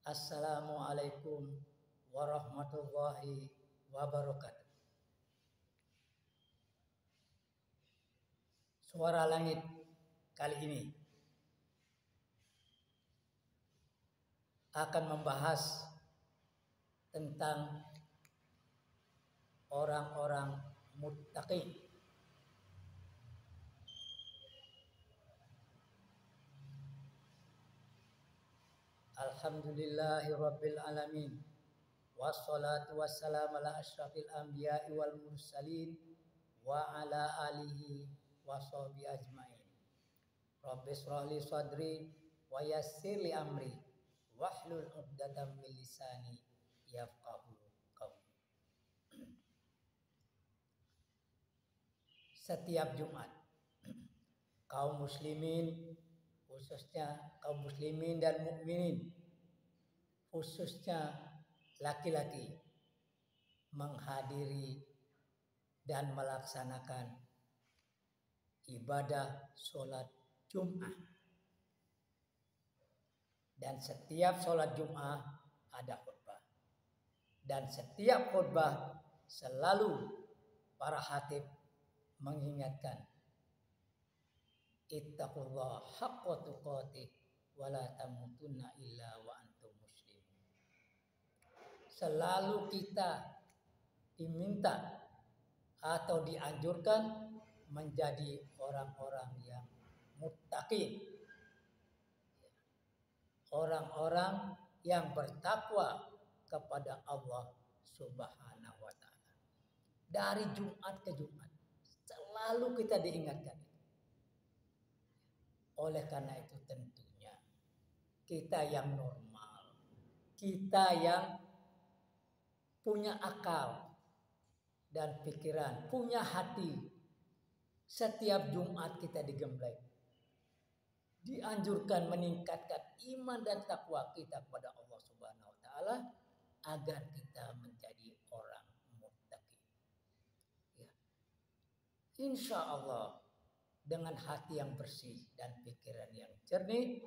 Assalamualaikum warahmatullahi wabarakatuh. Suara langit kali ini akan membahas tentang orang-orang muttaqin. Alhamdulillahirabbil alamin. Wassalatu wassalamu ala asyrafil anbiya'i wal mursalin wa ala alihi washabihi ajmain. Rabbi shrah li sadri wa yassir li amri wahlul 'uqdatam min lisani yafqahu qawli. Setiap Jumat kaum muslimin, khususnya kaum muslimin dan mukminin, khususnya laki-laki, menghadiri dan melaksanakan ibadah sholat Jum'ah. Dan setiap sholat Jum'ah ada khutbah. Dan setiap khutbah selalu para khatib mengingatkan, ittaqullah haqqa tuqatih wa la tamutunna illa wa antum muslimun. Selalu kita diminta atau dianjurkan menjadi orang-orang yang muttaqin, orang-orang yang bertakwa kepada Allah Subhanahu wa taala. Dari Jumat ke Jumat selalu kita diingatkan. Oleh karena itu tentunya kita yang normal, kita yang punya akal dan pikiran, punya hati, setiap Jumat kita digembleng, dianjurkan meningkatkan iman dan takwa kita kepada Allah Subhanahu wa taala agar kita menjadi orang muttaqin. Ya. Insya Allah dengan hati yang bersih dan pikiran yang jernih,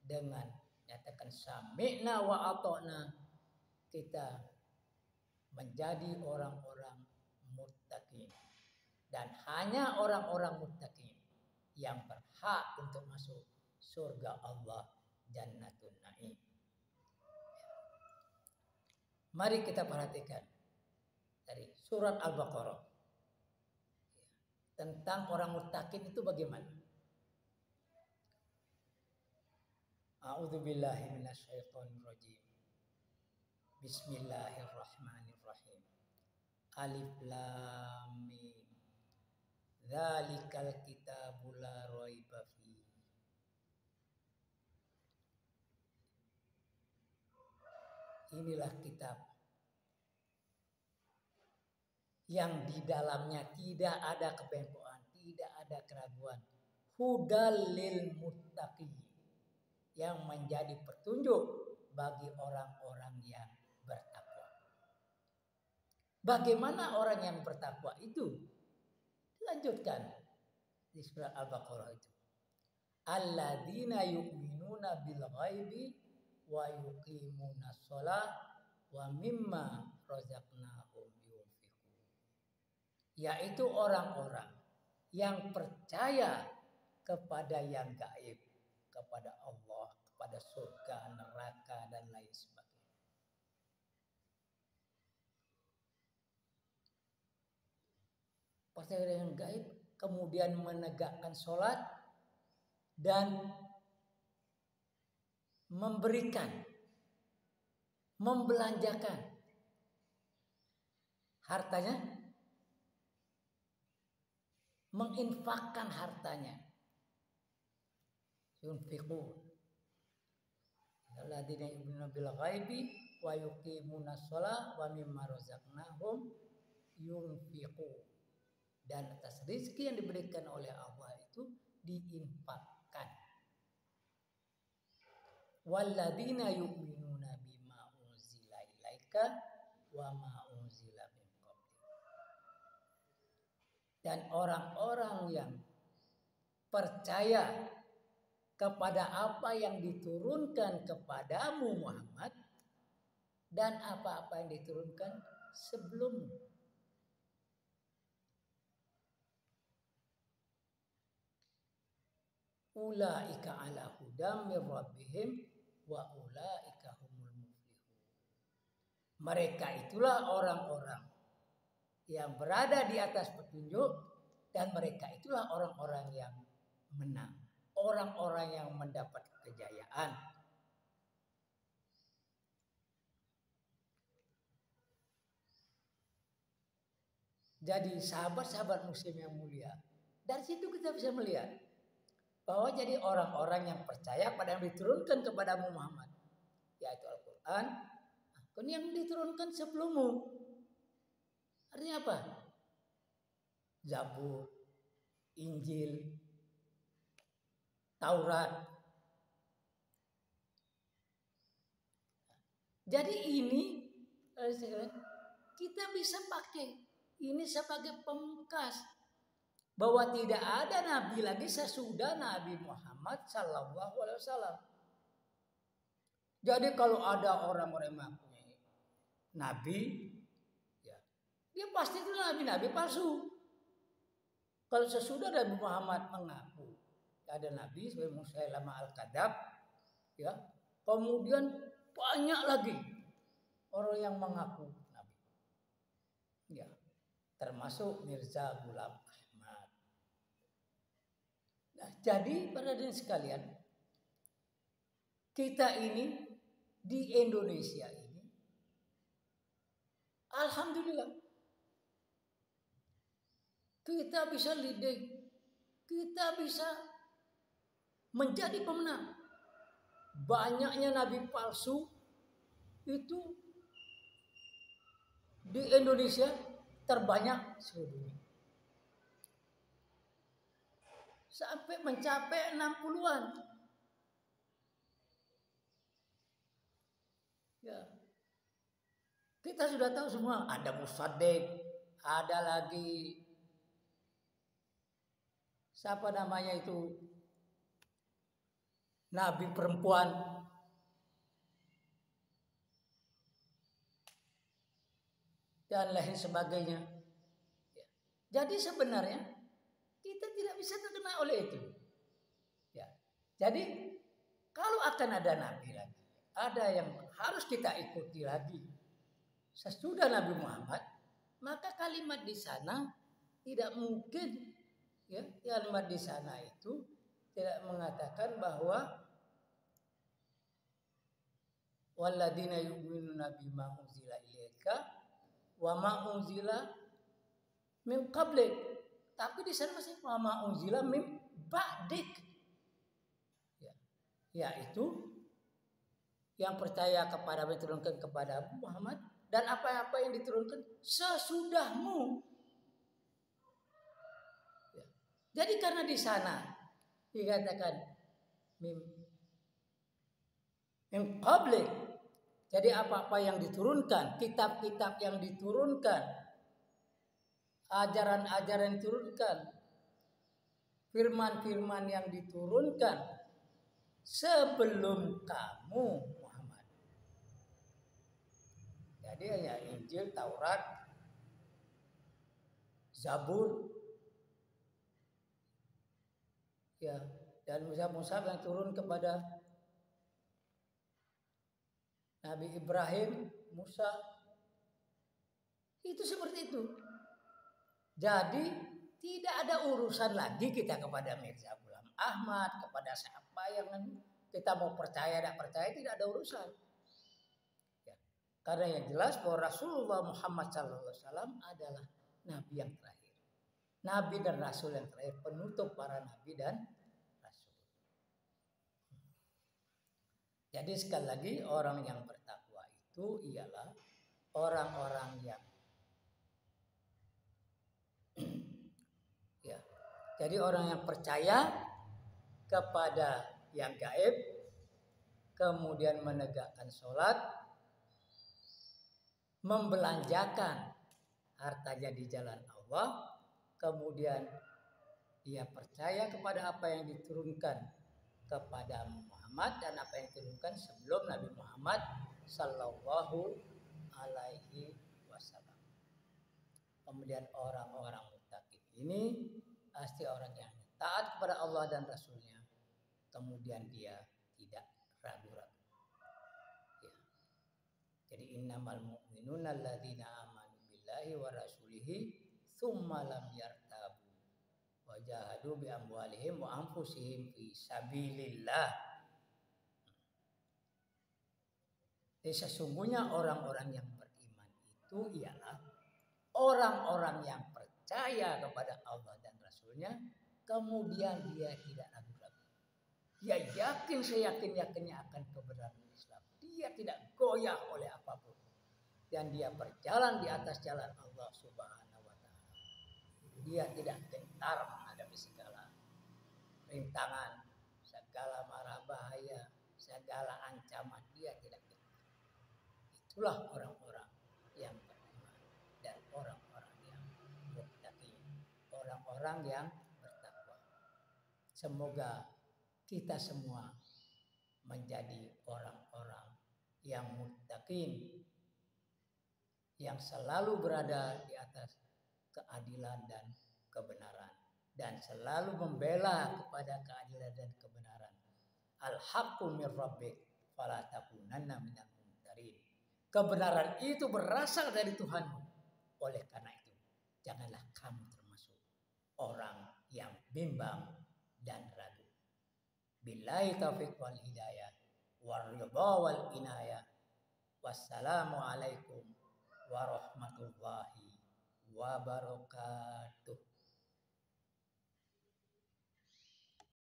dengan nyatakan sami'na wa ata'na, kita menjadi orang-orang muttaqin. Dan hanya orang-orang muttaqin yang berhak untuk masuk surga Allah, Jannatun Na'im. Mari kita perhatikan dari surat Al-Baqarah tentang orang muttaqin itu bagaimana. A'udzubillahi minasyaitonirrajim. Bismillahirrahmanirrahim. Alif lam mim. Dzalikal kitabu la raiba fihi. Inilah kitab yang di dalamnya tidak ada kebengkokan, tidak ada keraguan. Hudal lil muttaqin, yang menjadi petunjuk bagi orang-orang yang bertakwa. Bagaimana orang yang bertakwa itu? Lanjutkan di surah Al-Baqarah itu. Alladzina yu'minuna bil ghaibi wa yuqimuna shalah wa mimma razaqnahum yunfiqun. Yaitu orang-orang yang percaya kepada yang gaib, kepada Allah, kepada surga, neraka dan lain sebagainya. Percaya dengan gaib, kemudian menegakkan sholat dan memberikan, membelanjakan hartanya, menginfakkan hartanya. Yunfiqun. Alladzina yu'minuna bil ghaibi wa yuqimuna shalah wa mimma razaqnahum yunfiqun. Dan atas rezeki yang diberikan oleh Allah itu diinfakkan. Walladzina yu'minuna bima unzila ilaika wa ma unzila min qablik. Dan orang-orang yang percaya kepada apa yang diturunkan kepadamu Muhammad dan apa-apa yang diturunkan sebelummu. Ulaika ala hudam mir rabbihim wa ulaika humul muflihun. Mereka itulah orang-orang yang berada di atas petunjuk dan mereka itulah orang-orang yang menang, orang-orang yang mendapat kejayaan. Jadi sahabat-sahabat muslim yang mulia, dari situ kita bisa melihat bahwa jadi orang-orang yang percaya pada yang diturunkan kepada Muhammad, yaitu Al-Quran, yang diturunkan sebelummu. Artinya apa? Zabur, Injil, Taurat. Jadi ini kita bisa pakai ini sebagai pemungkas bahwa tidak ada nabi lagi sesudah Nabi Muhammad Sallallahu Alaihi Wasallam. Jadi kalau ada orang-orang yang mengaku nabi, ya, dia pasti itu nabi palsu. Kalau sesudah Nabi Muhammad mengaku ada nabi sebagai Musailamah al-Kadzab, ya, kemudian banyak lagi orang yang mengaku nabi, ya, termasuk Mirza Ghulam Ahmad. Nah, jadi para hadirin sekalian, kita ini di Indonesia ini, alhamdulillah, kita bisa leading, kita bisa menjadi pemenang. Banyaknya nabi palsu itu di Indonesia terbanyak seluruh dunia. Sampai mencapai 60-an. Ya. Kita sudah tahu semua, ada Musaddiq, ada lagi siapa namanya itu, nabi perempuan, dan lain sebagainya. Ya. Jadi sebenarnya kita tidak bisa terkena oleh itu. Ya. Jadi kalau akan ada nabi lagi, ada yang harus kita ikuti lagi sesudah Nabi Muhammad, maka kalimat di sana tidak mungkin, ya, kalimat di sana itu tidak mengatakan bahwa walladzina yu'minuna bima unzila ilaika wa ma unzila min qablik. Tapi di sana masih wa ma unzila min ba'dik. Ya, yaitu yang percaya kepada apa yang diturunkan kepada Muhammad dan apa-apa yang diturunkan sesudahmu. Ya. Jadi karena di sana dikatakan min qablik. Jadi apa-apa yang diturunkan, kitab-kitab yang diturunkan, ajaran-ajaran yang diturunkan, firman-firman yang diturunkan sebelum kamu Muhammad. Jadi hanya Injil, Taurat, Zabur, ya, dan mushaf yang turun kepada Nabi Ibrahim, Musa, itu seperti itu. Jadi tidak ada urusan lagi kita kepada Mirza Ghulam Ahmad, kepada siapa yang kita mau percaya tidak percaya, tidak ada urusan. Ya. Karena yang jelas bahwa Rasulullah Muhammad SAW adalah Nabi yang terakhir, Nabi dan Rasul yang terakhir, penutup para Nabi dan Jadi sekali lagi orang yang bertakwa itu ialah orang-orang yang ya. Jadi orang yang percaya kepada yang gaib, kemudian menegakkan sholat, membelanjakan hartanya di jalan Allah, kemudian ia percaya kepada apa yang diturunkan kepada Muhammad dan apa yang diturunkan sebelum Nabi Muhammad sallallahu alaihi wasallam. Kemudian orang-orang muttaqin ini pasti orang yang taat kepada Allah dan Rasulnya. Kemudian dia tidak ragu-ragu. Ya. Jadi innamal mu'minuna alladzina amanu billahi wa rasulihi tsumma lam yartabu wa jahadu bi amwalihim wa anfusihim fi sabilillah. Jadi sesungguhnya orang-orang yang beriman itu ialah orang-orang yang percaya kepada Allah dan Rasulnya, kemudian dia tidak ragu-ragu. Dia yakin seyakin-yakinnya akan kebenaran Islam. Dia tidak goyah oleh apapun. Dan dia berjalan di atas jalan Allah Subhanahu wa Ta'ala. Dia tidak gentar menghadapi segala rintangan, segala mara bahaya, segala ancaman. Dia tidak gentar. Itulah orang-orang yang beriman dan orang-orang yang muttaqin, orang-orang yang bertakwa. Semoga kita semua menjadi orang-orang yang muttaqin, yang selalu berada di atas keadilan dan kebenaran dan selalu membela kepada keadilan dan kebenaran. Al-haqqu mir rabbik fala takunanna minal mumtarin. Kebenaran itu berasal dari Tuhanmu. Oleh karena itu, janganlah kamu termasuk orang yang bimbang dan ragu. Billahi taufiq wal hidayah wal ridha wal inayah. Wassalamu alaikum warahmatullahi wabarakatuh.